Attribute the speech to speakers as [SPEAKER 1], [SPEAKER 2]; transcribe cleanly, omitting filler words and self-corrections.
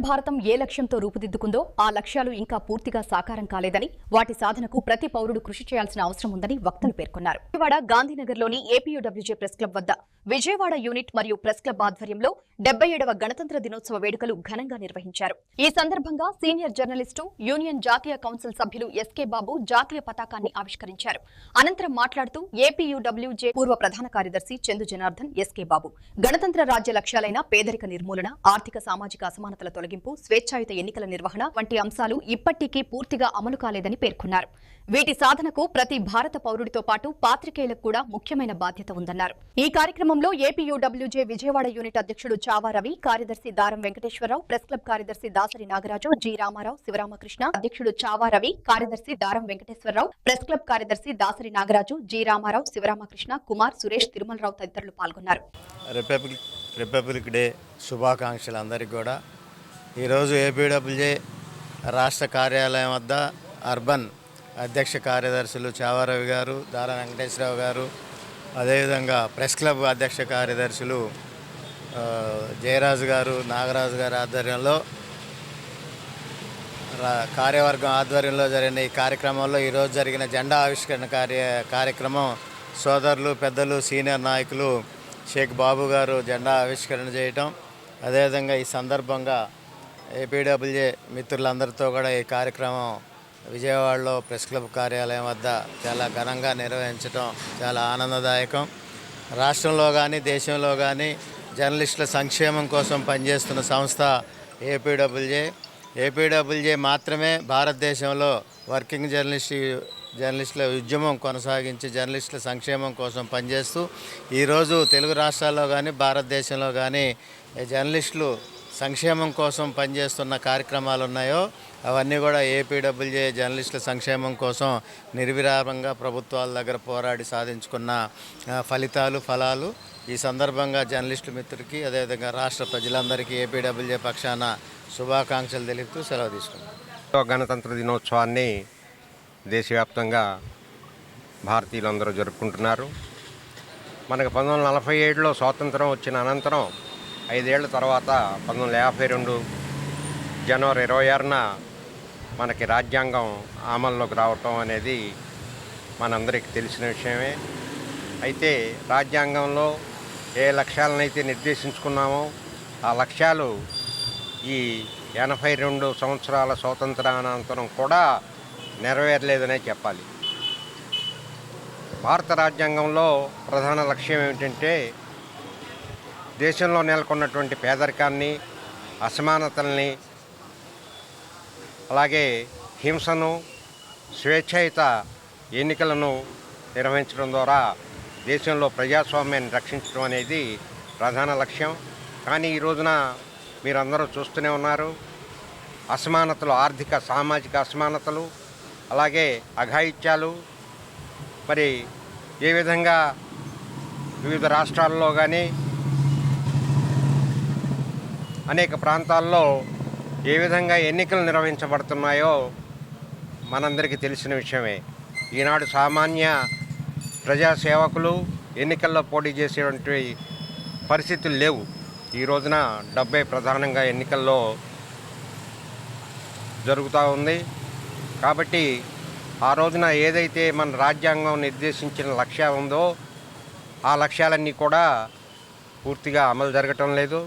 [SPEAKER 1] భారతం ఏ లక్ష్యంతో రూపుదిద్దుకుందో ఆ లక్ష్యాలు ఇంకా పూర్తిగా సాకారం కాలేదని, వాటి సాధనకు ప్రతి పౌరుడు కృషి చేయాల్సిన అవసరం ఉందని వక్తలు పేర్కొన్నారు. విజయవాడ గాంధీనగర్లోని ఏపీయూడబ్ల్యూజే ప్రెస్ క్లబ్ వద్ద విజయవాడ యూనిట్ మరియు ప్రెస్ క్లబ్ ఆధ్వర్యంలో 77వ గణతంత్ర దినోత్సవ వేడుకలు ఘనంగా నిర్వహించారు. ఈ సందర్భంగా సీనియర్ జర్నలిస్టు, యూనియన్ జాతీయ కౌన్సిల్ సభ్యులు ఎస్కే బాబు జాతీయ పతాకాన్ని ఆవిష్కరించారు. అనంతరం మాట్లాడుతూ ఏపీయూడబ్ల్యూజే పూర్వ ప్రధాన కార్యదర్శి చందు జనార్దన్ ఎస్కే బాబు గణతంత్ర రాజ్య లక్ష్యాలైన పేదరిక నిర్మూలన, ఆర్థిక సామాజిక అసమానతల తొలగింపు, స్వేచ్ఛాయుత ఎన్నికల నిర్వహణ వంటి అంశాలు ఇప్పటికీ పూర్తిగా అమలు కాలేదని పేర్కొన్నారు. వీటి సాధనకు ప్రతి భారత పౌరుడితో పాటు పాత్రికేయులకు కూడా ముఖ్యమైన బాధ్యత ఉందన్నారు. ఈ కార్యక్రమంలో ఏపీయూడబ్ల్యూజే విజయవాడ యూనిట్ అధ్యక్షుడు చావా రవి, కార్యదర్శి దారం వెంకటేశ్వరరావు, ప్రెస్ క్లబ్ కార్యదర్శి దాసరి నాగరాజు, జి రామారావు, శివరామకృష్ణ, అధ్యక్షుడు చావా రవి, కార్యదర్శి దారం వెంకటేశ్వరరావు, ప్రెస్ క్లబ్ కార్యదర్శి దాసరి నాగరాజు, జి రామారావు, శివరామకృష్ణ, కుమార్, సురేష్, తిరుమలరావు తదితరులు పాల్గొన్నారు.
[SPEAKER 2] రిపబ్లిక్ డే శుభాకాంక్షలు అందరికీ కూడా. ఈరోజు ఏపీడబ్ల్యూజే రాష్ట్ర కార్యాలయం వద్ద అర్బన్ అధ్యక్ష కార్యదర్శులు చావారవి గారు, దారా వెంకటేశ్వరరావు గారు, అదేవిధంగా ప్రెస్ క్లబ్ అధ్యక్ష కార్యదర్శులు జయరాజు గారు, నాగరాజు గారి ఆధ్వర్యంలో కార్యవర్గం ఆధ్వర్యంలో జరిగిన ఈ కార్యక్రమంలో ఈరోజు జరిగిన జెండా ఆవిష్కరణ కార్యక్రమం సోదరులు, పెద్దలు, సీనియర్ నాయకులు షేక్ బాబు గారు జెండా ఆవిష్కరణ చేయటం, అదేవిధంగా ఈ సందర్భంగా ఏపీడబ్ల్యూజే మిత్రులందరితో కూడా ఈ కార్యక్రమం విజయవాడలో ప్రెస్ క్లబ్ కార్యాలయం వద్ద చాలా ఘనంగా నిర్వహించడం చాలా ఆనందదాయకం. రాష్ట్రంలో కానీ దేశంలో కానీ జర్నలిస్టుల సంక్షేమం కోసం పనిచేస్తున్న సంస్థ ఏపీడబ్ల్యూజే మాత్రమే భారతదేశంలో వర్కింగ్ జర్నలిస్టుల ఉద్యమం కొనసాగించి జర్నలిస్టుల సంక్షేమం కోసం పనిచేస్తూ ఈరోజు తెలుగు రాష్ట్రాల్లో కానీ భారతదేశంలో కానీ జర్నలిస్టులు సంక్షేమం కోసం పనిచేస్తున్న కార్యక్రమాలు ఉన్నాయో అవన్నీ కూడా ఏపీడబ్ల్యూజే జర్నలిస్టుల సంక్షేమం కోసం నిర్విరామంగా ప్రభుత్వాల దగ్గర పోరాడి సాధించుకున్న ఫలాలు. ఈ సందర్భంగా జర్నలిస్టు మిత్రులకి అదేవిధంగా రాష్ట్ర ప్రజలందరికీ ఏపీడబ్ల్యూజే పక్షాన శుభాకాంక్షలు తెలుపుతూ సెలవు తీసుకున్నాం.
[SPEAKER 3] గణతంత్ర దినోత్సవాన్ని దేశవ్యాప్తంగా భారతీయులందరూ జరుపుకుంటున్నారు. మనకు 1947లో స్వాతంత్రం వచ్చిన అనంతరం 5 ఏళ్ల తర్వాత 1952 జనవరి 26న మనకి రాజ్యాంగం అమల్లోకి రావటం అనేది మనందరికీ తెలిసిన విషయమే. అయితే రాజ్యాంగంలో ఏ లక్ష్యాలనైతే నిర్దేశించుకున్నామో ఆ లక్ష్యాలు ఈ 82 సంవత్సరాల స్వాతంత్రానంతరం కూడా నెరవేరలేదనే చెప్పాలి. భారత రాజ్యాంగంలో ప్రధాన లక్ష్యం ఏమిటంటే దేశంలో నెలకొన్నటువంటి పేదరికాన్ని, అసమానతల్ని, అలాగే హింసను, స్వేచ్ఛాయుత ఎన్నికలను నిర్వహించడం ద్వారా దేశంలో ప్రజాస్వామ్యాన్ని రక్షించడం అనేది ప్రధాన లక్ష్యం. కానీ ఈ రోజున మీరందరూ చూస్తూనే ఉన్నారు, అసమానతలు, ఆర్థిక సామాజిక అసమానతలు, అలాగే అఘాయిత్యాలు మరి ఏ విధంగా వివిధ రాష్ట్రాల్లో కానీ అనేక ప్రాంతాల్లో ఏ విధంగా ఎన్నికలు నిర్వహించబడుతున్నాయో మనందరికీ తెలిసిన విషయమే. ఈనాడు సామాన్య ప్రజాసేవకులు ఎన్నికల్లో పోటీ చేసేటువంటి పరిస్థితులు లేవు. ఈ రోజున డబ్బే ప్రధానంగా ఎన్నికల్లో జరుగుతూ ఉంది. కాబట్టి ఆ రోజున ఏదైతే మన రాజ్యాంగం నిర్దేశించిన లక్ష్యం ఉందో ఆ లక్ష్యాలన్నీ కూడా పూర్తిగా అమలు జరగటం లేదు.